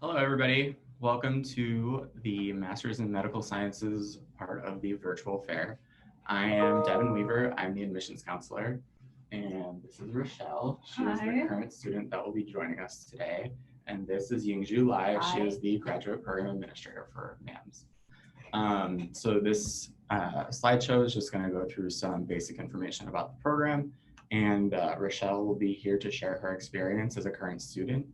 Hello, everybody. Welcome to the Masters in Medical Sciences part of the virtual fair. I am Devin Weaver. I'm the admissions counselor. And this is Rochelle. She is the current student that will be joining us today. And this is Yingju Lai. She is the graduate program administrator for MAMS. So this slideshow is just going to go through some basic information about the program. And Rochelle will be here to share her experience as a current student.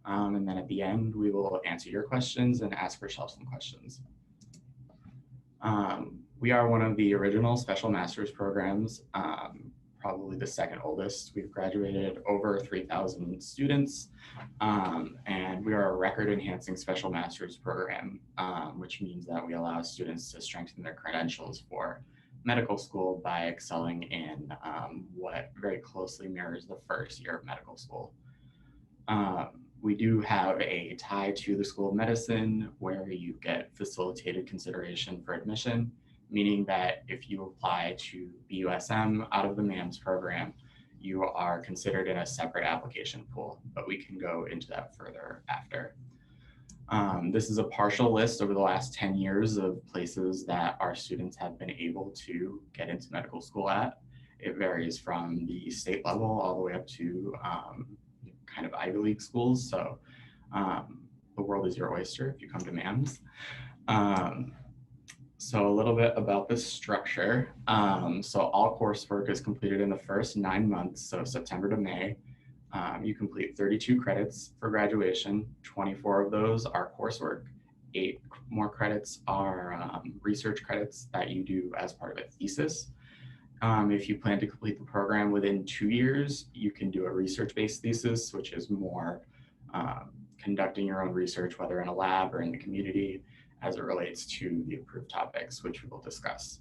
And then at the end, we will answer your questions and ask Rochelle some questions. We are one of the original special master's programs, probably the second oldest. We've graduated over 3,000 students, and we are a record-enhancing special master's program, which means that we allow students to strengthen their credentials for medical school by excelling in what very closely mirrors the first year of medical school. We do have a tie to the School of Medicine where you get facilitated consideration for admission, meaning that if you apply to BUSM out of the MAMS program, you are considered in a separate application pool, but we can go into that further after. This is a partial list over the last 10 years of places that our students have been able to get into medical school at. It varies from the state level all the way up to kind of Ivy League schools. So the world is your oyster if you come to MAMS. So a little bit about the structure. So all coursework is completed in the first 9 months, so September to May. You complete 32 credits for graduation. 24 of those are coursework. 8 more credits are research credits that you do as part of a thesis. If you plan to complete the program within 2 years, you can do a research-based thesis, which is more conducting your own research, whether in a lab or in the community, as it relates to the approved topics, which we will discuss.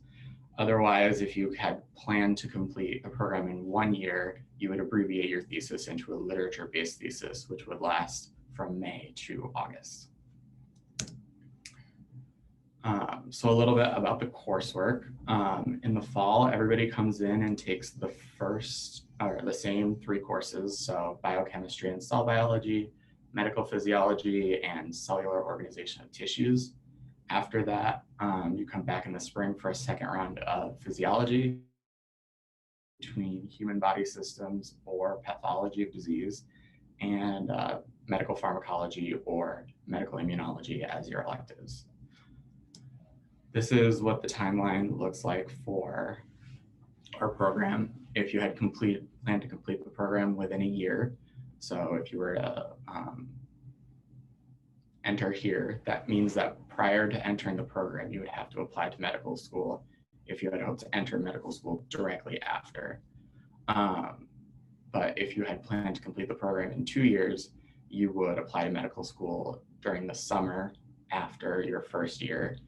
Otherwise, if you had planned to complete the program in 1 year, you would abbreviate your thesis into a literature-based thesis, which would last from May to August. So a little bit about the coursework. In the fall, everybody comes in and takes the same 3 courses. So biochemistry and cell biology, medical physiology, and cellular organization of tissues. After that, you come back in the spring for a second round of physiology between human body systems or pathology of disease, and medical pharmacology or medical immunology as your electives. This is what the timeline looks like for our program. If you had planned to complete the program within a year, so if you were to enter here, that means that prior to entering the program, you would have to apply to medical school if you had hoped to enter medical school directly after. But if you had planned to complete the program in 2 years, you would apply to medical school during the summer after your first year,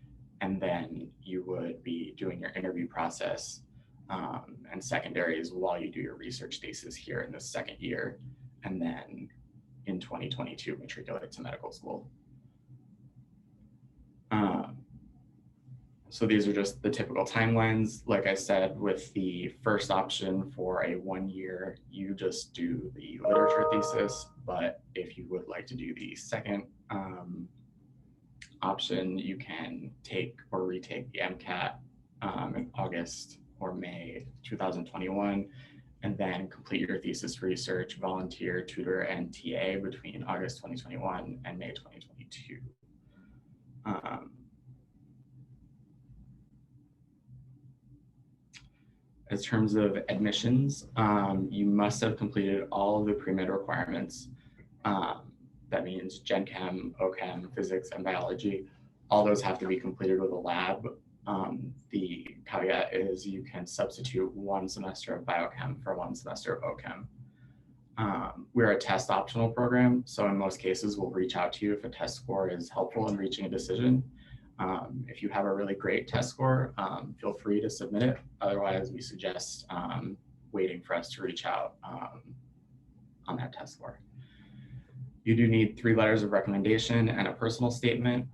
and then you would be doing your interview process and secondaries while you do your research thesis here in the second year, and then in 2022 matriculate to medical school. So these are just the typical timelines. Like I said, with the first option for a 1 year, you just do the literature thesis, but if you would like to do the second option, you can take or retake the MCAT in August or May 2021, and then complete your thesis research, volunteer, tutor, and TA between August 2021 and May 2022. In terms of admissions, you must have completed all of the pre-med requirements. That means Gen Chem, OChem, physics, and biology. All those have to be completed with a lab. The caveat is you can substitute 1 semester of biochem for 1 semester of OChem. We're a test optional program, so in most cases, we'll reach out to you if a test score is helpful in reaching a decision. If you have a really great test score, feel free to submit it. Otherwise, we suggest waiting for us to reach out on that test score. You do need 3 letters of recommendation and a personal statement.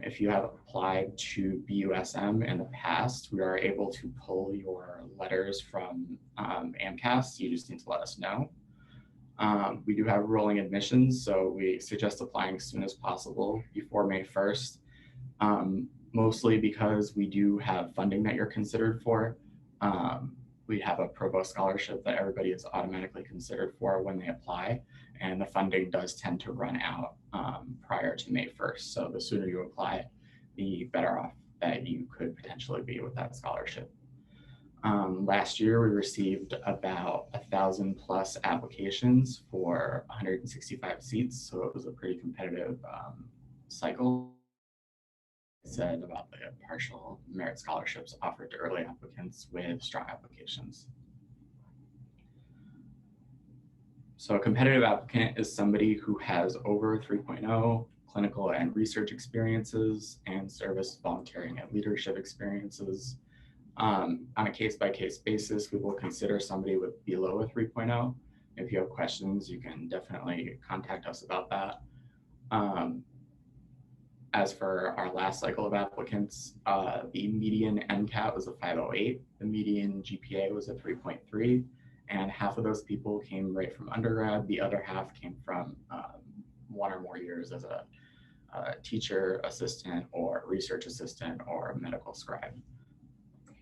If you have applied to BUSM in the past, we are able to pull your letters from AMCAS. You just need to let us know. We do have rolling admissions, so we suggest applying as soon as possible before May 1st, mostly because we do have funding that you're considered for. We have a provost scholarship that everybody is automatically considered for when they apply, and the funding does tend to run out prior to May 1st. So the sooner you apply, the better off that you could potentially be with that scholarship. Last year, we received about 1,000 plus applications for 165 seats, so it was a pretty competitive cycle. I said about the partial merit scholarships offered to early applicants with strong applications. So a competitive applicant is somebody who has over 3.0 clinical and research experiences and service, volunteering, and leadership experiences. On a case-by-case basis, we will consider somebody with below a 3.0. If you have questions, you can definitely contact us about that. As for our last cycle of applicants, the median MCAT was a 508, the median GPA was a 3.3, and half of those people came right from undergrad. The other half came from 1 or more years as a teacher assistant or research assistant or medical scribe.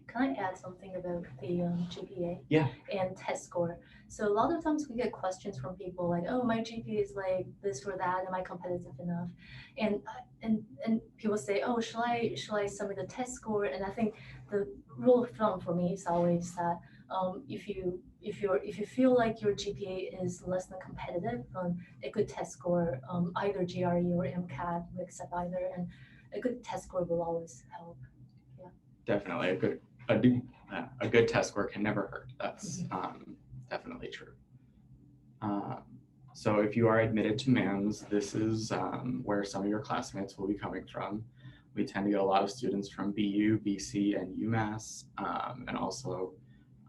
Can I add something about the GPA Yeah. and test score? So a lot of times we get questions from people like, "Oh, my GPA is like this or that. Am I competitive enough?" And people say, "Oh, should I submit a test score?" And I think the rule of thumb for me is always that if you feel like your GPA is less than competitive, a good test score, either GRE or MCAT, we accept either, and a good test score will always help. Definitely a good test score can never hurt. That's definitely true. So if you are admitted to MAMS, this is where some of your classmates will be coming from. We tend to get a lot of students from BU, BC, and UMass, and also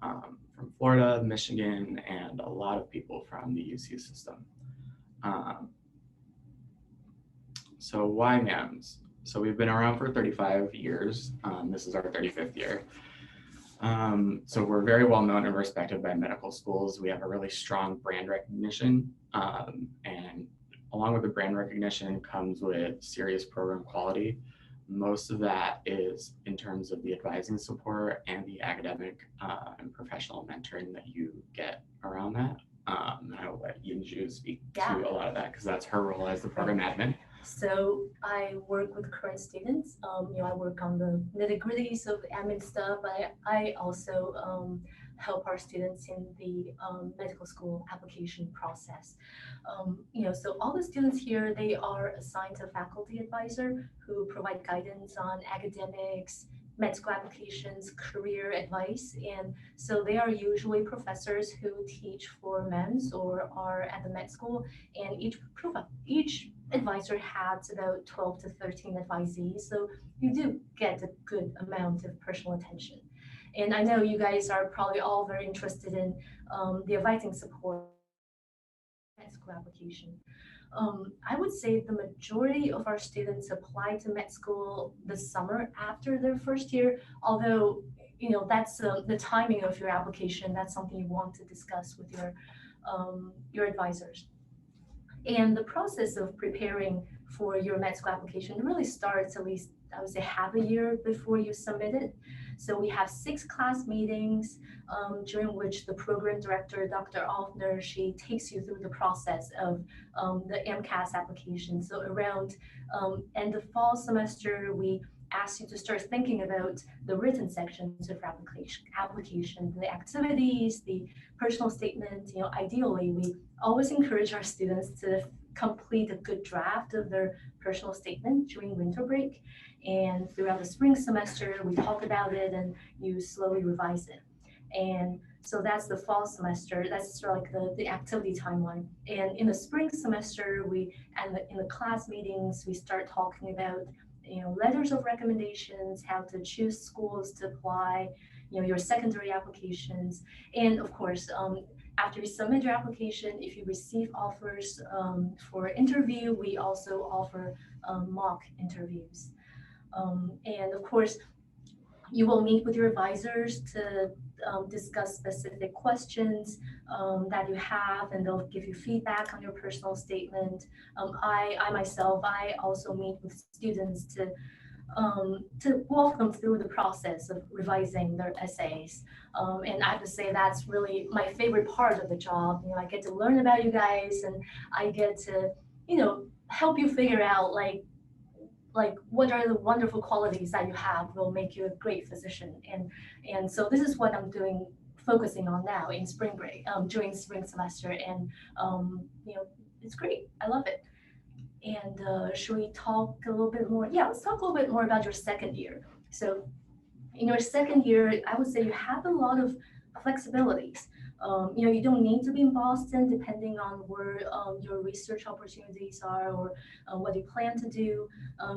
from Florida, Michigan, and a lot of people from the UC system. So why MAMS? So we've been around for 35 years. This is our 35th year. So we're very well known and respected by medical schools. We have a really strong brand recognition, and along with the brand recognition comes with serious program quality. Most of that is in terms of the advising support and the academic and professional mentoring that you get around that. And I will let Yinju speak to a lot of that because that's her role as the program admin. So I work with current students. I work on the nitty-gritties of admin stuff, but I also help our students in the medical school application process. So all the students here, they are assigned a faculty advisor who provide guidance on academics, med school applications, career advice, and so they are usually professors who teach for MEMS or are at the med school, and each advisor has about 12 to 13 advisees, so you do get a good amount of personal attention. And I know you guys are probably all very interested in the advising support med school application. I would say the majority of our students apply to med school this summer after their first year, although that's the timing of your application. That's something you want to discuss with your advisors. And the process of preparing for your med school application really starts at least, I would say, half a year before you submit it. So we have 6 class meetings during which the program director, Dr. Alfner, she takes you through the process of the MCAS application. So around end of fall semester, we ask you to start thinking about the written sections of application, the activities, the personal statement. Ideally, we always encourage our students to complete a good draft of their personal statement during winter break. And throughout the spring semester, we talk about it and you slowly revise it. And so that's the fall semester. That's sort of like the activity timeline. And in the spring semester, in the class meetings, we start talking about letters of recommendations, how to choose schools to apply, your secondary applications, and of course, after you submit your application, if you receive offers for interview, we also offer mock interviews. And of course, You will meet with your advisors to discuss specific questions that you have, and they'll give you feedback on your personal statement. I myself, I also meet with students to walk them through the process of revising their essays. And I have to say that's really my favorite part of the job. I get to learn about you guys, and I get to, help you figure out like what are the wonderful qualities that you have will make you a great physician. And so this is what I'm doing, focusing on now in spring break, during spring semester, and it's great. I love it. And should we talk a little bit more? Yeah, let's talk a little bit more about your second year. So in your second year, I would say you have a lot of flexibilities. You don't need to be in Boston depending on where your research opportunities are, or what you plan to do.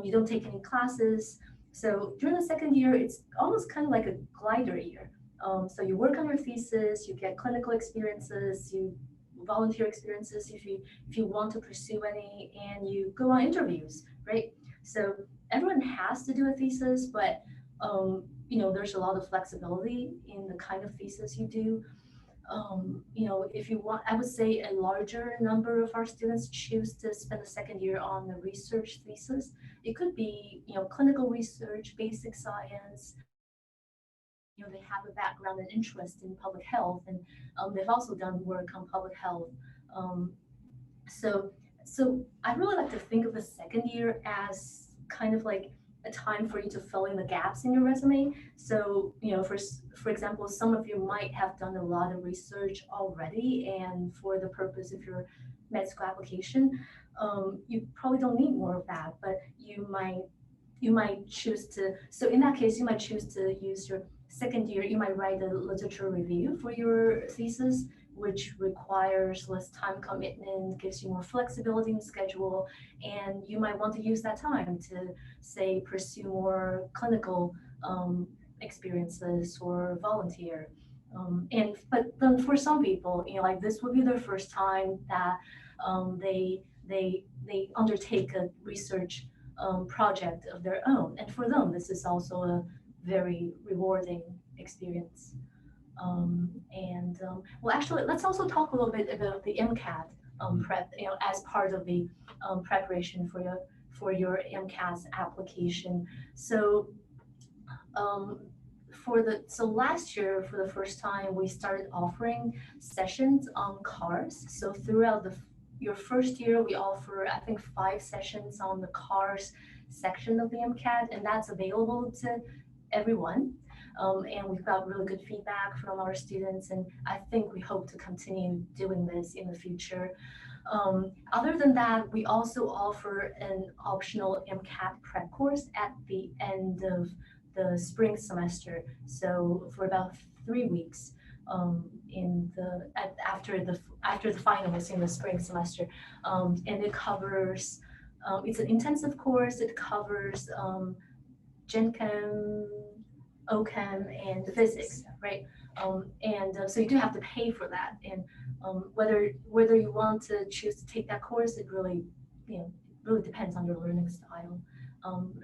You don't take any classes. So during the second year, it's almost kind of like a glider year. So you work on your thesis, you get clinical experiences, you volunteer experiences if you want to pursue any, and you go on interviews, right? So everyone has to do a thesis, but there's a lot of flexibility in the kind of thesis you do. If you want, I would say a larger number of our students choose to spend the second year on a research thesis. It could be, clinical research, basic science. They have a background and interest in public health, and they've also done work on public health. Um, so, so I really like to think of the second year as kind of like a time for you to fill in the gaps in your resume. So, for example, some of you might have done a lot of research already, and for the purpose of your med school application, you probably don't need more of that, but you might choose to. So in that case, you might choose to use your second year. You might write a literature review for your thesis, which requires less time commitment, gives you more flexibility in schedule, and you might want to use that time to, say, pursue more clinical experiences or volunteer. But then for some people, like this would be their first time that they undertake a research project of their own, and for them, this is also a very rewarding experience. Well, actually, let's also talk a little bit about the MCAT prep, as part of the preparation for your MCAT application. So, last year, for the first time, we started offering sessions on cars. So throughout your first year, we offer, I think, 5 sessions on the cars section of the MCAT, and that's available to everyone. And we've got really good feedback from our students, and I think we hope to continue doing this in the future. Other than that, we also offer an optional MCAT prep course at the end of the spring semester. So for about 3 weeks, after the finals in the spring semester, and it covers. It's an intensive course. It covers Gen Chem, OChem, and physics, right? So you do have to pay for that, and whether you want to choose to take that course, it really, really depends on your learning style.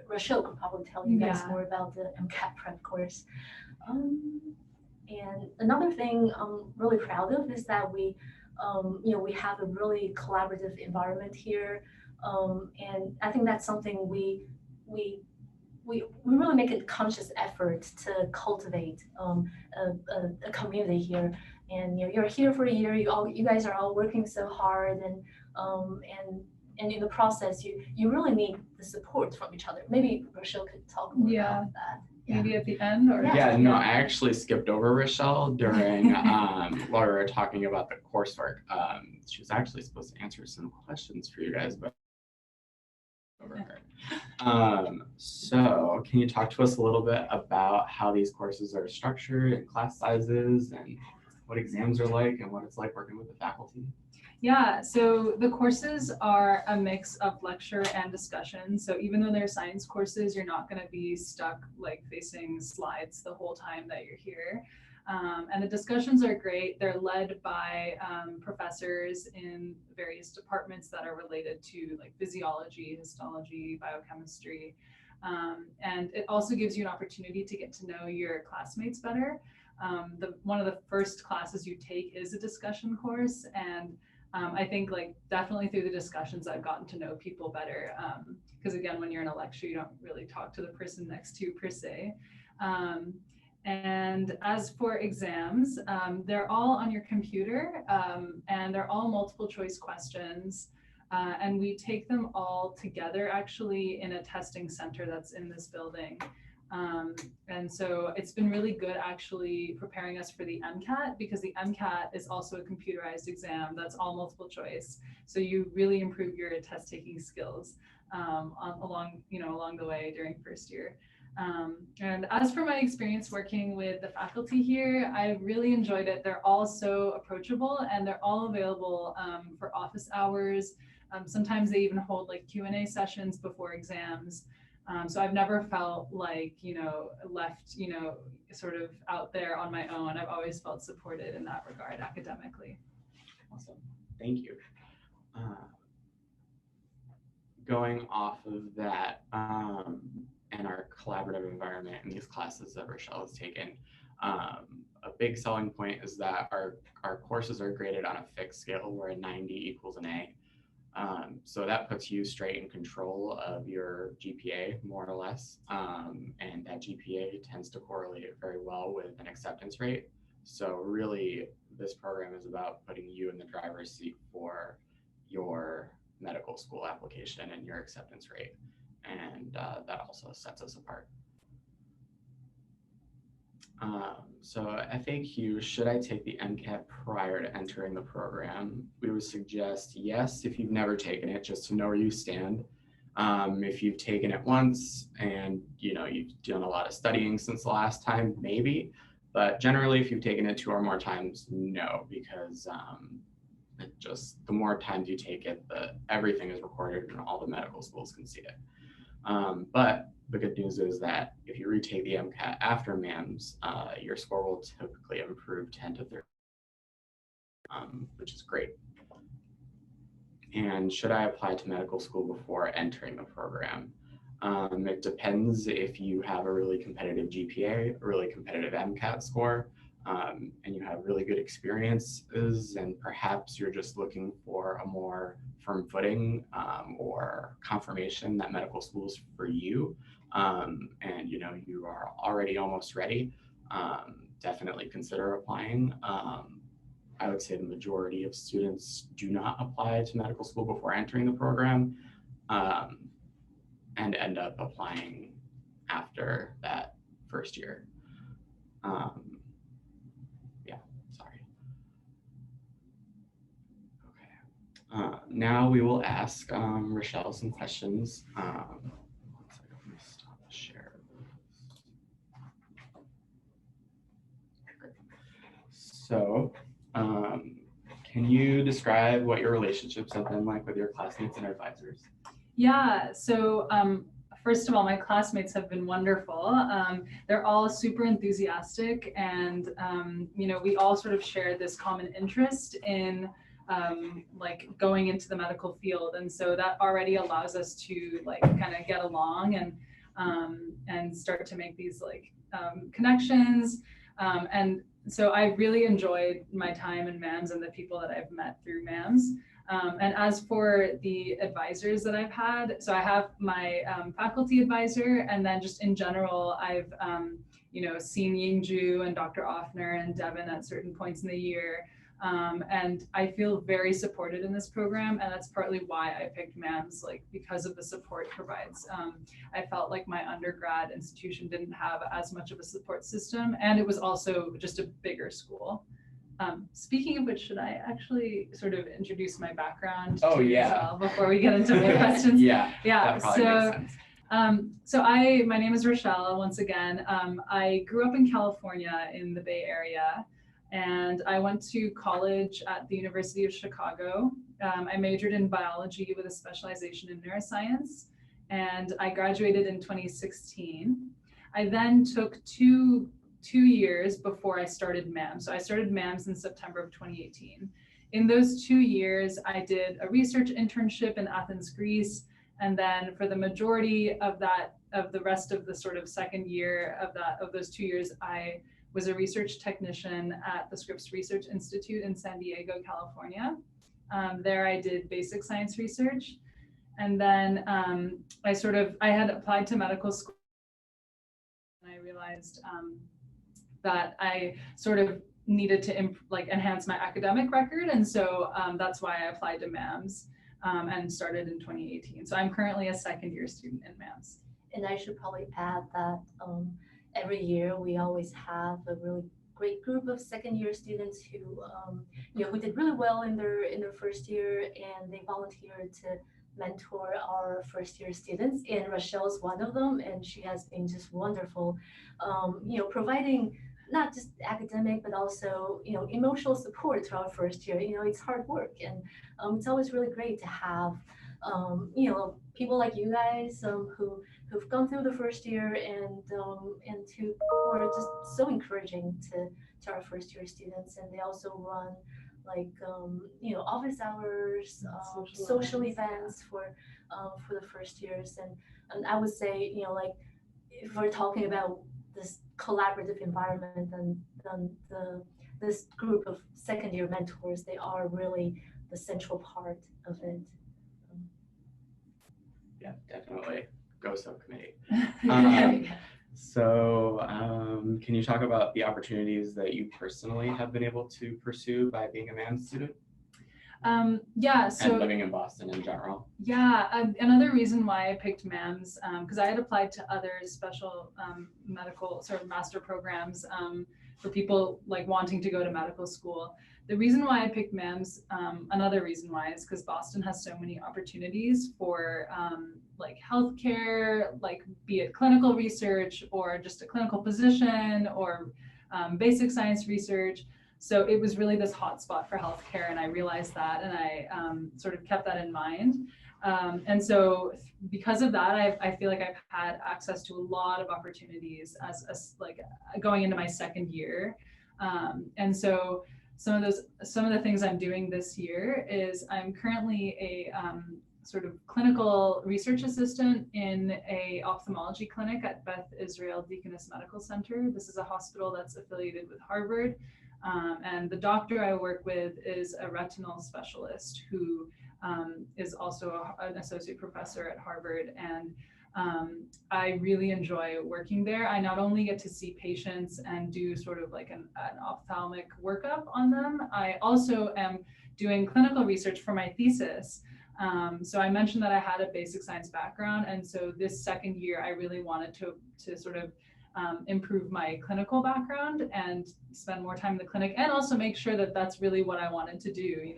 Rochelle could probably tell you guys more about the MCAT prep course. And another thing I'm really proud of is that we have a really collaborative environment here, and I think that's something we really make a conscious effort to cultivate a community here. And you're here for a year. You guys are all working so hard, and in the process, you really need the support from each other. Maybe Rochelle could talk more about that. Maybe at the end, or no, I actually skipped over Rochelle during while we were talking about the coursework. She was actually supposed to answer some questions for you guys, but over her. So can you talk to us a little bit about how these courses are structured and class sizes, and what exams are like, and what it's like working with the faculty? Yeah, so the courses are a mix of lecture and discussion. So even though they're science courses, you're not going to be stuck like facing slides the whole time that you're here. And the discussions are great. They're led by professors in various departments that are related to like physiology, histology, biochemistry. And it also gives you an opportunity to get to know your classmates better. One of the first classes you take is a discussion course, and I think like definitely through the discussions I've gotten to know people better, because again, when you're in a lecture, you don't really talk to the person next to you per se. And as for exams, they're all on your computer, and they're all multiple choice questions. And we take them all together actually in a testing center that's in this building. And so it's been really good actually preparing us for the MCAT, because the MCAT is also a computerized exam that's all multiple choice. So you really improve your test taking skills along the way during first year. And as for my experience working with the faculty here, I really enjoyed it. They're all so approachable, and they're all available for office hours. Sometimes they even hold like Q&A sessions before exams. So I've never felt like, left, sort of out there on my own. I've always felt supported in that regard academically. Awesome. Thank you. Going off of that and our collaborative environment in these classes that Rochelle has taken, a big selling point is that our courses are graded on a fixed scale where a 90 equals an A. So that puts you straight in control of your GPA, more or less. And that GPA tends to correlate very well with an acceptance rate. So really, this program is about putting you in the driver's seat for your medical school application and your acceptance rate. And that also sets us apart. So FAQ, should I take the MCAT prior to entering the program? We would suggest yes, if you've never taken it, just to know where you stand. If you've taken it once and you've done a lot of studying since the last time, maybe. But generally, if you've taken it 2 or more times, no, because the more times you take it, everything is recorded and all the medical schools can see it. But the good news is that if you retake the MCAT after MAMS, your score will typically improve 10 to 30, which is great. And should I apply to medical school before entering the program? It depends if you have a really competitive GPA, a really competitive MCAT score, and you have really good experiences, and perhaps you're just looking for a more firm footing or confirmation that medical school is for you, and you are already almost ready, definitely consider applying. I would say the majority of students do not apply to medical school before entering the program, and end up applying after that first year. Now we will ask Rochelle some questions. Stop the share. So, can you describe what your relationships have been like with your classmates and advisors? Yeah, so first of all, my classmates have been wonderful. They're all super enthusiastic, and we all sort of share this common interest in like going into the medical field, and so that already allows us to like kind of get along and start to make these like connections, and so I really enjoyed my time in MAMS and the people that I've met through MAMS. And as for the advisors that I've had, so I have my faculty advisor, and then just in general, I've seen Yingju and Dr. Offner and Devin at certain points in the year. And I feel very supported in this program, and that's partly why I picked MAMS, like because of the support it provides. I felt like my undergrad institution didn't have as much of a support system, and it was also just a bigger school. Speaking of which, should I actually sort of introduce my background as well before we get into my questions? Yeah, that probably makes sense. So my name is Rochelle, once again. I grew up in California in the Bay Area, and I went to college at the University of Chicago. I majored in biology with a specialization in neuroscience, and I graduated in 2016. I then took two years before I started MAMS. So I started MAMS in September of 2018. In those 2 years, I did a research internship in Athens, Greece, And then for the majority of the rest of the sort of second year of those 2 years, I was a research technician at the Scripps Research Institute in San Diego, California. There I did basic science research. And then I had applied to medical school, and I realized that I sort of needed to enhance my academic record. And so that's why I applied to MAMS and started in 2018. So I'm currently a second year student in MAMS. And I should probably add that every year we always have a really great group of second year students who who did really well in their first year, and they volunteered to mentor our first year students. And Rochelle is one of them, and she has been just wonderful, providing not just academic, but also, emotional support to our first year. It's hard work, and it's always really great to have, people like you guys who've gone through the first year and who are just so encouraging to our first year students. And they also run office hours, social events for the first years. And I would say, if we're talking about this collaborative environment, then this group of second year mentors, they are really the central part of it. Yeah, definitely. Go subcommittee. Yeah. So can you talk about the opportunities that you personally have been able to pursue by being a MAMS student? Yeah, so and living in Boston in general. Yeah, another reason why I picked MAMS, because I had applied to other special medical sort of master programs for people wanting to go to medical school. The reason why I picked MAMS, another reason why, is because Boston has so many opportunities for healthcare, be it clinical research or just a clinical position or basic science research. So it was really this hotspot for healthcare, and I realized that, and I sort of kept that in mind. And so because of that, I feel like I've had access to a lot of opportunities as going into my second year. And so some of the things I'm doing this year is I'm currently a sort of clinical research assistant in a ophthalmology clinic at Beth Israel Deaconess Medical Center. This is a hospital that's affiliated with Harvard. And the doctor I work with is a retinal specialist who is also an associate professor at Harvard. And I really enjoy working there. I not only get to see patients and do sort of an ophthalmic workup on them, I also am doing clinical research for my thesis. So I mentioned that I had a basic science background. And so this second year, I really wanted to sort of improve my clinical background and spend more time in the clinic, and also make sure that that's really what I wanted to do,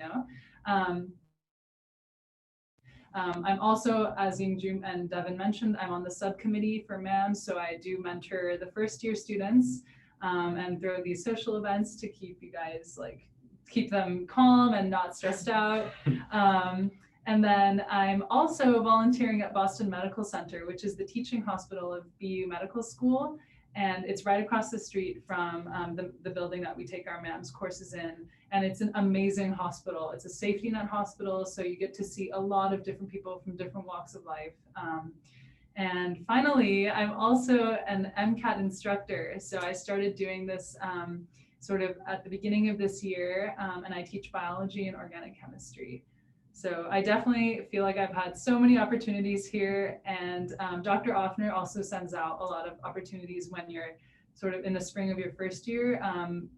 I'm also, as Yingju and Devin mentioned, I'm on the subcommittee for MAMS, so I do mentor the first year students and throw these social events to keep you guys keep them calm and not stressed out. And then I'm also volunteering at Boston Medical Center, which is the teaching hospital of BU Medical School. And it's right across the street from the building that we take our MAMS courses in. And it's an amazing hospital. It's a safety net hospital, so you get to see a lot of different people from different walks of life. And finally, I'm also an MCAT instructor. So I started doing this sort of at the beginning of this year, and I teach biology and organic chemistry. So I definitely feel like I've had so many opportunities here, and Dr. Offner also sends out a lot of opportunities when you're sort of in the spring of your first year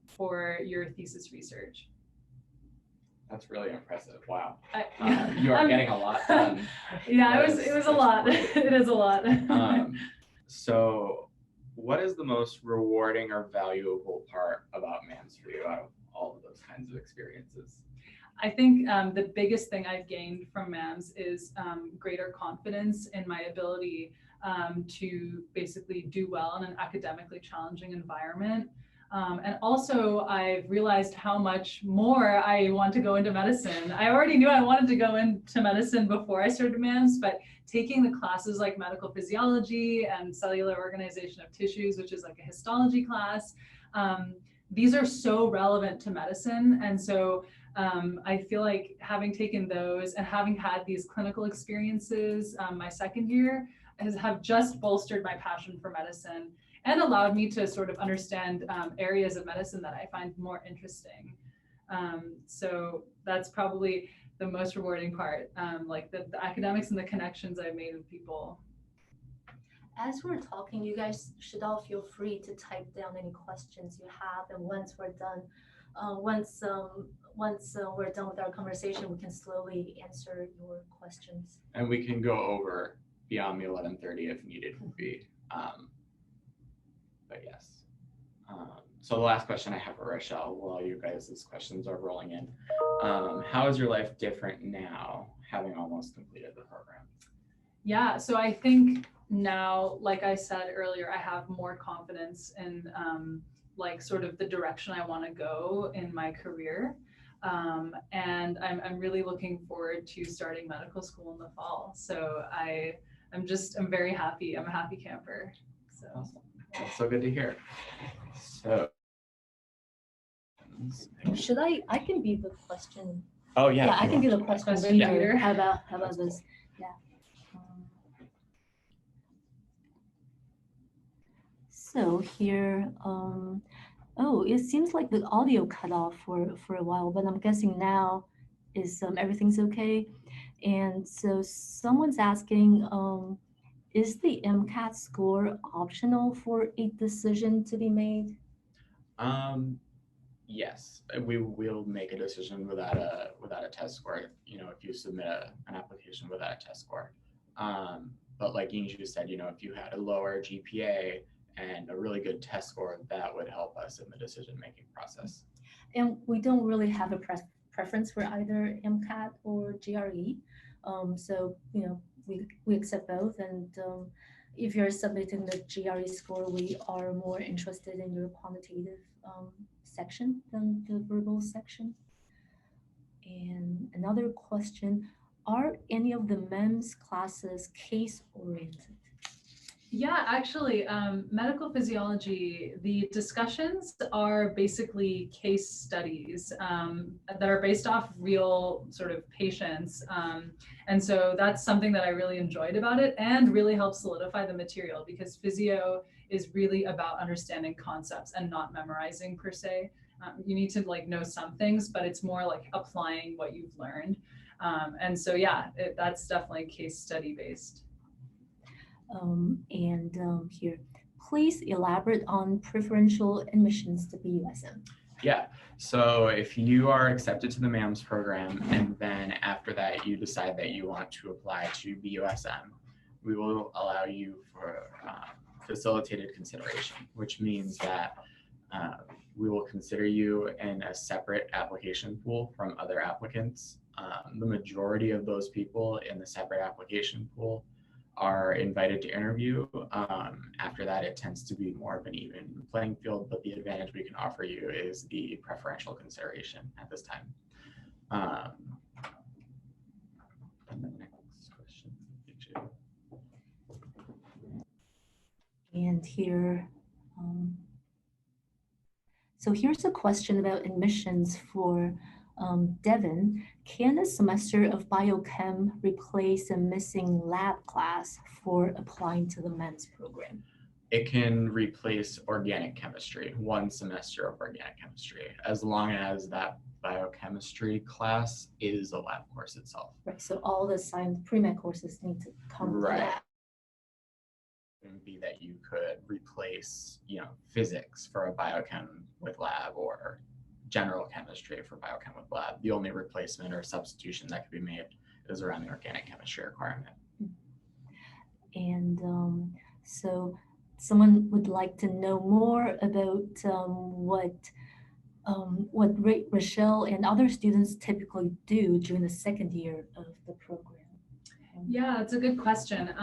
for your thesis research. That's really impressive. Wow. You are getting a lot done. Yeah, it was a lot. It is a lot. So what is the most rewarding or valuable part about MAMS for you out of all of those kinds of experiences? I think the biggest thing I've gained from MAMS is greater confidence in my ability to basically do well in an academically challenging environment. And also, I've realized how much more I want to go into medicine. I already knew I wanted to go into medicine before I started MAMS, but taking the classes like medical physiology and cellular organization of tissues, which is like a histology class, these are so relevant to medicine. And so I feel like having taken those and having had these clinical experiences my second year have just bolstered my passion for medicine and allowed me to sort of understand areas of medicine that I find more interesting. So that's probably the most rewarding part, like the academics and the connections I've made with people. As we're talking, you guys should all feel free to type down any questions you have, and once we're done, once we're done with our conversation, we can slowly answer your questions. And we can go over beyond the 11:30 if needed would be. But yes. So the last question I have for Rochelle, while you guys' questions are rolling in, how is your life different now, having almost completed the program? Yeah, so I think now, like I said earlier, I have more confidence in like sort of the direction I want to go in my career. And I'm really looking forward to starting medical school in the fall. So I'm very happy. I'm a happy camper. So awesome. That's so good to hear. So should I can be the question. Oh yeah. Yeah, I can be the question reader. How about this? Yeah. So here, oh, it seems like the audio cut off for a while, but I'm guessing now is everything's okay. And so someone's asking, is the MCAT score optional for a decision to be made? Yes, we will make a decision without a test score. You know, if you submit an application without a test score. But like Yingju said, you know, if you had a lower GPA and a really good test score, that would help us in the decision-making process. And we don't really have a preference for either MCAT or GRE. So, you know, we accept both. And if you're submitting the GRE score, we are more interested in your quantitative section than the verbal section. And another question, are any of the MAMS classes case-oriented? Yeah, actually, medical physiology, the discussions are basically case studies that are based off real sort of patients. And so that's something that I really enjoyed about it and really helped solidify the material, because physio is really about understanding concepts and not memorizing per se. You need to like know some things, but it's more like applying what you've learned. And so, yeah, that's definitely case study based. Here, please elaborate on preferential admissions to BUSM. Yeah, so if you are accepted to the MAMS program and then after that you decide that you want to apply to BUSM, we will allow you for facilitated consideration, which means that we will consider you in a separate application pool from other applicants. The majority of those people in the separate application pool are invited to interview. After that, it tends to be more of an even playing field, but the advantage we can offer you is the preferential consideration at this time. And the next question. And here, so here's a question about admissions for Devin. Can a semester of biochem replace a missing lab class for applying to the MEMS program? It can replace organic chemistry, one semester of organic chemistry, as long as that biochemistry class is a lab course itself. Right, so all the science pre-med courses need to come to that. It would be that you could replace, you know, physics for a biochem with lab or general chemistry for biochem with lab. The only replacement or substitution that could be made is around the organic chemistry requirement. And so someone would like to know more about what Rochelle and other students typically do during the second year of the program. Yeah, it's a good question.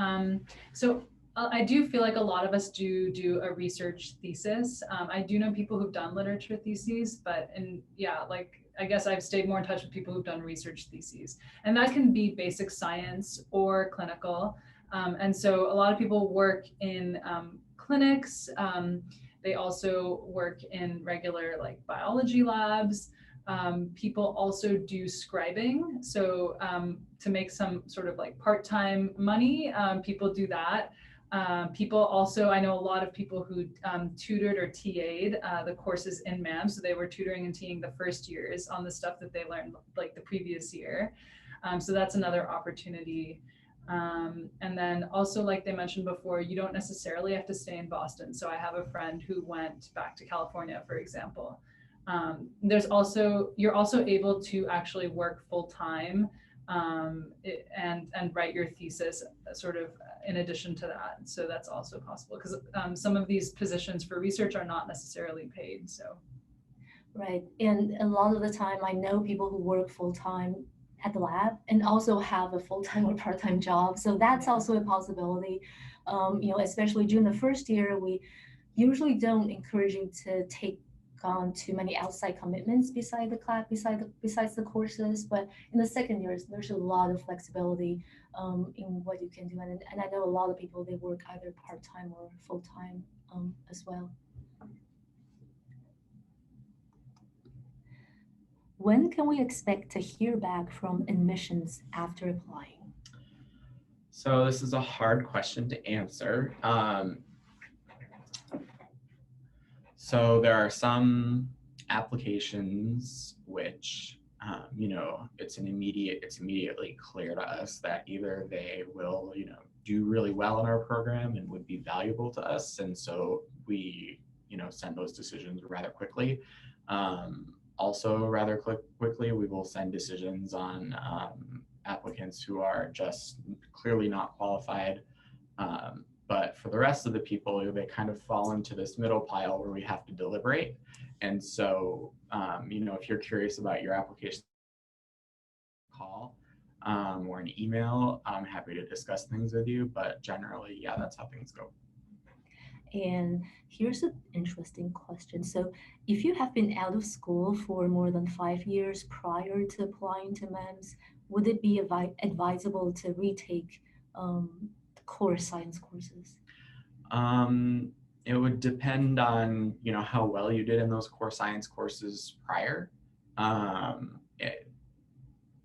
So I do feel like a lot of us do a research thesis. I do know people who've done literature theses, but I guess I've stayed more in touch with people who've done research theses, and that can be basic science or clinical. And so a lot of people work in clinics. They also work in regular like biology labs. People also do scribing. So to make some sort of like part-time money, people do that. People also, I know a lot of people who tutored or TA'd the courses in MAMS. So they were tutoring and TAing the first years on the stuff that they learned like the previous year. So that's another opportunity. And then also, like they mentioned before, you don't necessarily have to stay in Boston. So I have a friend who went back to California, for example. There's also, you're also able to actually work full time and write your thesis sort of in addition to that. So that's also possible because some of these positions for research are not necessarily paid. So. Right. And a lot of the time, I know people who work full time at the lab and also have a full-time or part-time job. So that's also a possibility. Especially during the first year, we usually don't encourage you to take on too many outside commitments beside the class, besides the courses. But in the second years, there's a lot of flexibility in what you can do. And I know a lot of people, they work either part-time or full-time as well. When can we expect to hear back from admissions after applying? So this is a hard question to answer. So there are some applications which, it's immediately clear to us that either they will, do really well in our program and would be valuable to us. And so we, send those decisions rather quickly. Also rather quickly, we will send decisions on applicants who are just clearly not qualified. But for the rest of the people, they kind of fall into this middle pile where we have to deliberate. And so, if you're curious about your application, call or an email, I'm happy to discuss things with you. But generally, yeah, that's how things go. And here's an interesting question. So if you have been out of school for more than 5 years prior to applying to MAMS, would it be advisable to retake core science courses? It would depend on, how well you did in those core science courses prior.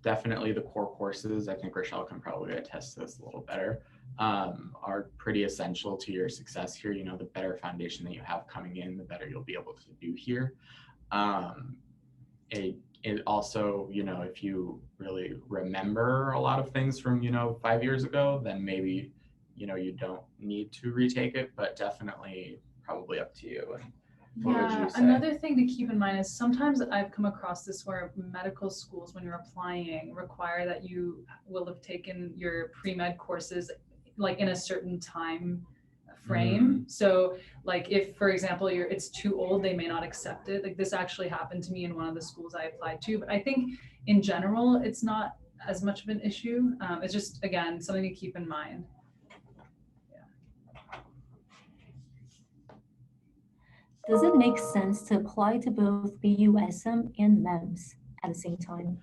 Definitely the core courses, I think Rochelle can probably attest to this a little better, are pretty essential to your success here. The better foundation that you have coming in, the better you'll be able to do here. It also, if you really remember a lot of things from, 5 years ago, then maybe, you don't need to retake it, but definitely probably up to you. And yeah, another thing to keep in mind is sometimes I've come across this where medical schools, when you're applying, require that you will have taken your pre-med courses like in a certain time frame. So like if, for example, it's too old, they may not accept it. Like this actually happened to me in one of the schools I applied to, but I think in general, it's not as much of an issue. It's just, again, something to keep in mind. Does it make sense to apply to both BUSM and MAMS at the same time?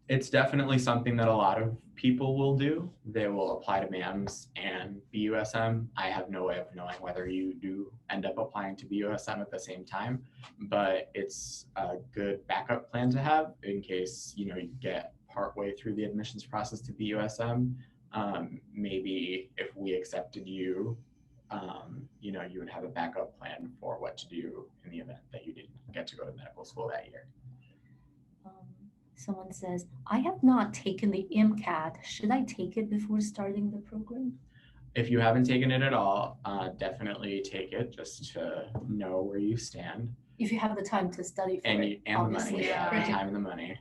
It's definitely something that a lot of people will do. They will apply to MAMS and BUSM. I have no way of knowing whether you do end up applying to BUSM at the same time, but it's a good backup plan to have in case, you get partway through the admissions process to BUSM. Maybe if we accepted you, you would have a backup plan for what to do in the event that you didn't get to go to medical school that year. Someone says, I have not taken the MCAT. Should I take it before starting the program? If you haven't taken it at all, definitely take it just to know where you stand. If you have the time to study for it, and the money, right. the time and the money.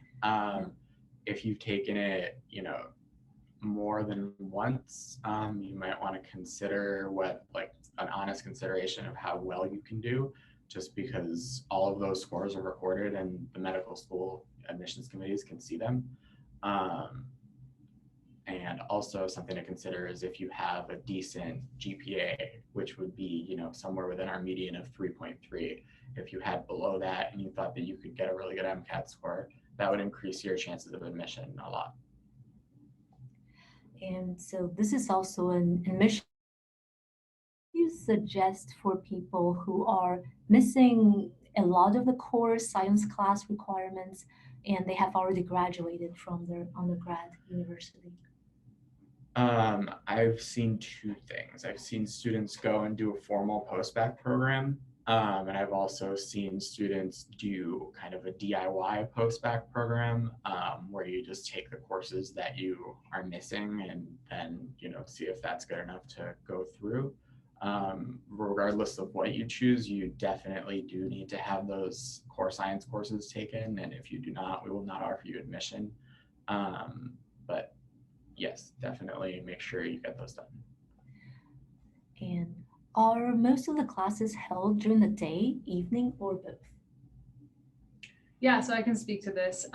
If you've taken it, more than once, you might want to consider an honest consideration of how well you can do, just because all of those scores are recorded and the medical school admissions committees can see them. And also something to consider is if you have a decent GPA, which would be, somewhere within our median of 3.3. If you had below that and you thought that you could get a really good MCAT score, that would increase your chances of admission a lot. And so this is also an admission. suggest for people who are missing a lot of the core science class requirements and they have already graduated from their undergrad university? I've seen two things. I've seen students go and do a formal post-bac program, and I've also seen students do kind of a DIY post-bac program, where you just take the courses that you are missing and then, see if that's good enough to go through. Regardless of what you choose, you definitely do need to have those core science courses taken, and if you do not, we will not offer you admission. But yes, definitely make sure you get those done. And are most of the classes held during the day, evening, or both? Yeah, so I can speak to this.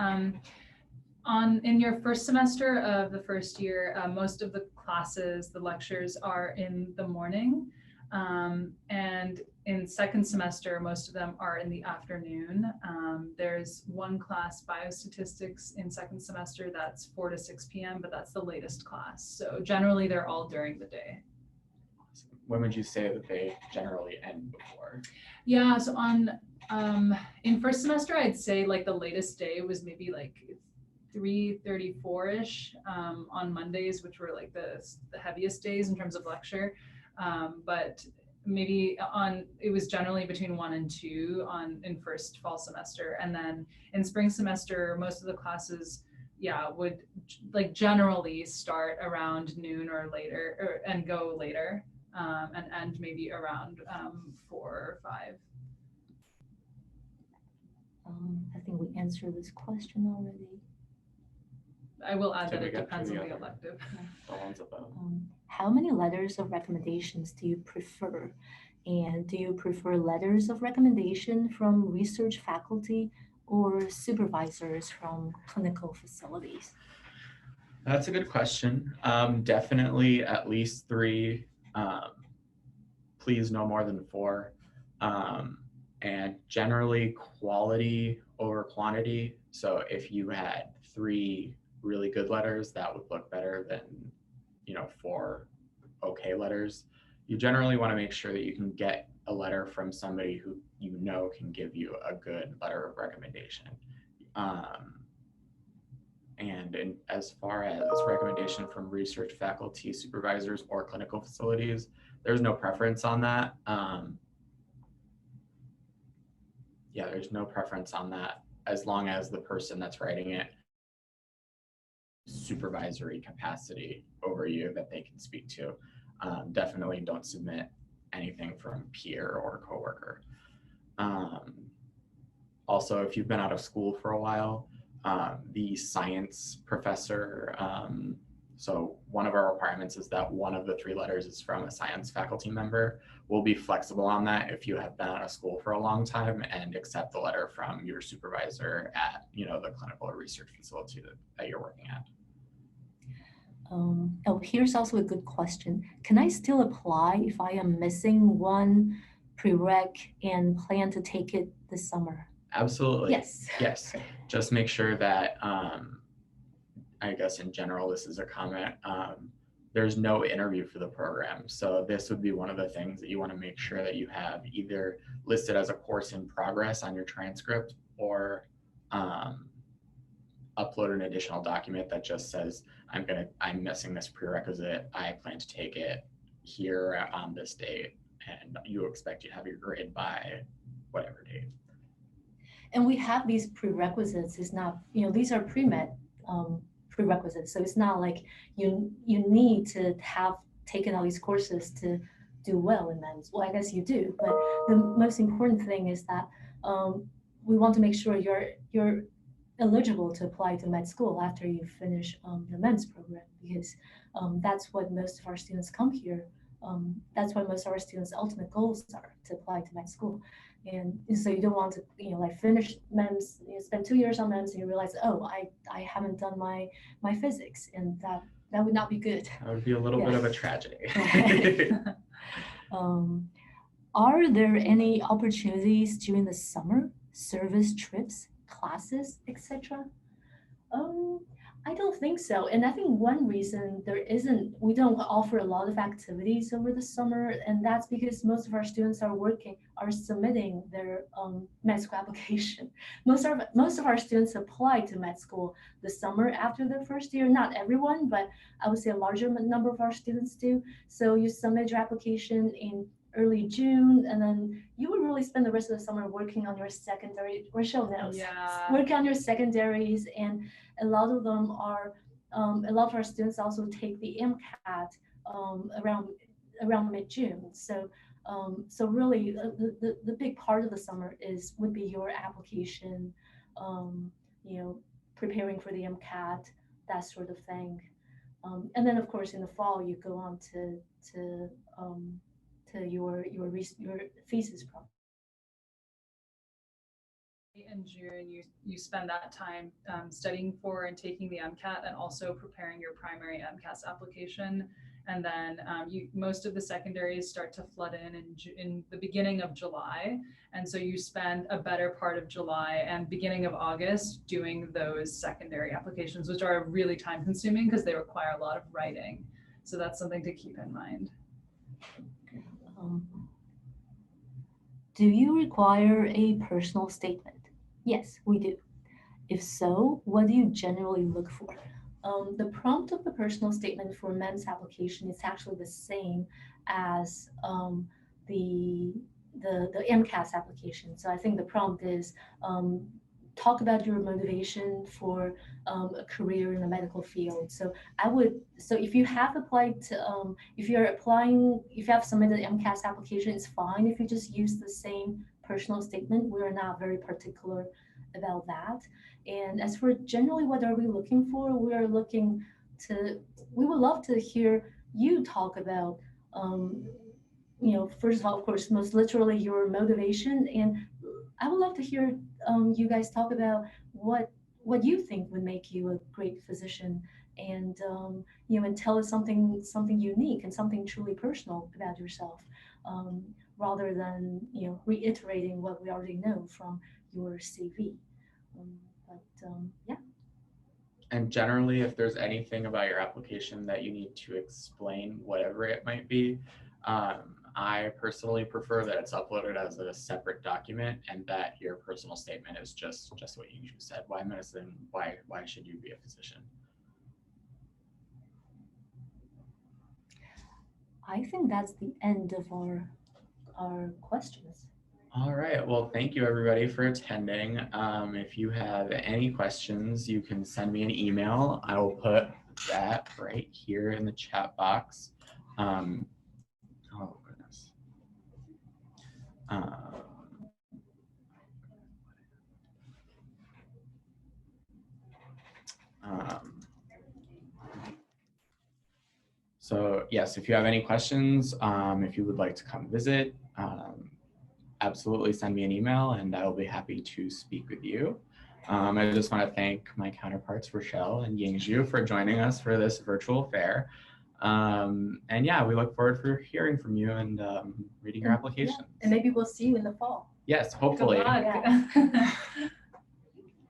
In your first semester of the first year, most of the classes, the lectures are in the morning. And in second semester, most of them are in the afternoon. There's one class, biostatistics, in second semester that's 4 to 6 p.m., but that's the latest class. So generally they're all during the day. When would you say that they generally end before? Yeah, so in first semester, I'd say like the latest day was maybe like 3:34-ish on Mondays, which were like the heaviest days in terms of lecture. But maybe it was generally between 1 and 2 in first fall semester. And then in spring semester, most of the classes, would like generally start around noon or later and go later and end maybe around 4 or 5. I think we answered this question already. I will add that it depends on the elective. The ones above. How many letters of recommendations do you prefer? And do you prefer letters of recommendation from research faculty or supervisors from clinical facilities? That's a good question. Definitely at least 3. Please no more than 4. And generally quality over quantity. So if you had 3 really good letters, that would look better than 4 okay letters. You generally want to make sure that you can get a letter from somebody who can give you a good letter of recommendation. And as far as recommendation from research faculty, supervisors, or clinical facilities, there's no preference on that. There's no preference on that as long as the person that's writing it supervisory capacity over you that they can speak to. Definitely don't submit anything from peer or coworker. Also, if you've been out of school for a while, the science professor, so one of our requirements is that one of the 3 letters is from a science faculty member. We'll be flexible on that if you have been out of school for a long time and accept the letter from your supervisor at the clinical or research facility that you're working at. Here's also a good question. Can I still apply if I am missing one prereq and plan to take it this summer? Absolutely. Yes. Yes. Just make sure that, I guess in general, this is a comment. There's no interview for the program. So this would be one of the things that you want to make sure that you have either listed as a course in progress on your transcript or upload an additional document that just says, I'm missing this prerequisite. I plan to take it here on this date, and you expect to have your grade by whatever date. And we have these prerequisites. It's not, these are pre-med prerequisites. So it's not like you need to have taken all these courses to do well in MAMS. Well, I guess you do, but the most important thing is that we want to make sure you're eligible to apply to med school after you finish the MAMS program, because that's what most of our students come here. That's what most of our students' ultimate goals are, to apply to med school. And so you don't want to, finish MEMS, spend 2 years on MEMS and you realize, oh, I haven't done my physics, and that would not be good. That would be a little bit of a tragedy. Are there any opportunities during the summer, service trips, classes, etc.? I don't think so. And I think one reason we don't offer a lot of activities over the summer, and that's because most of our students are submitting their med school application. Most of our students apply to med school the summer after their first year. Not everyone, but I would say a larger number of our students do. So you submit your application in early June, and then you would really spend the rest of the summer working on your secondary, Rochelle knows, Yeah. working on your secondaries, and a lot of them are, a lot of our students also take the MCAT around mid-June. So really the big part of the summer would be your application, you know, preparing for the MCAT, that sort of thing. And then of course in the fall you go on to your thesis project. In June, you spend that time studying for and taking the MCAT, and also preparing your primary MCAS application. And then most of the secondaries start to flood in the beginning of July, and so you spend a better part of July and beginning of August doing those secondary applications, which are really time consuming because they require a lot of writing. So that's something to keep in mind. Do you require a personal statement? Yes, we do. If so, what do you generally look for? The prompt of the personal statement for MAMS application is actually the same as the MCAS application. So I think the prompt is talk about your motivation for a career in the medical field. So if you have applied to, if you have submitted an MCAS application, it's fine if you just use the same personal statement. We are not very particular about that. And as for generally what are we looking for, we would love to hear you talk about, first of all, of course, most literally your motivation. And I would love to hear you guys talk about what you think would make you a great physician, and and tell us something unique and something truly personal about yourself, rather than reiterating what we already know from your CV. Yeah. And generally, if there's anything about your application that you need to explain, whatever it might be, I personally prefer that it's uploaded as a separate document, and that your personal statement is just what you said. Why medicine? Why should you be a physician? I think that's the end of our questions. All right. Well, thank you everybody for attending. If you have any questions, you can send me an email. I will put that right here in the chat box. Oh goodness. So yes, if you have any questions, if you would like to come visit, absolutely send me an email and I will be happy to speak with you. I just want to thank my counterparts, Rochelle and Yingzhu, for joining us for this virtual fair. And yeah, we look forward for hearing from you and reading your applications. Yeah. And maybe we'll see you in the fall. Yes, hopefully. Good luck.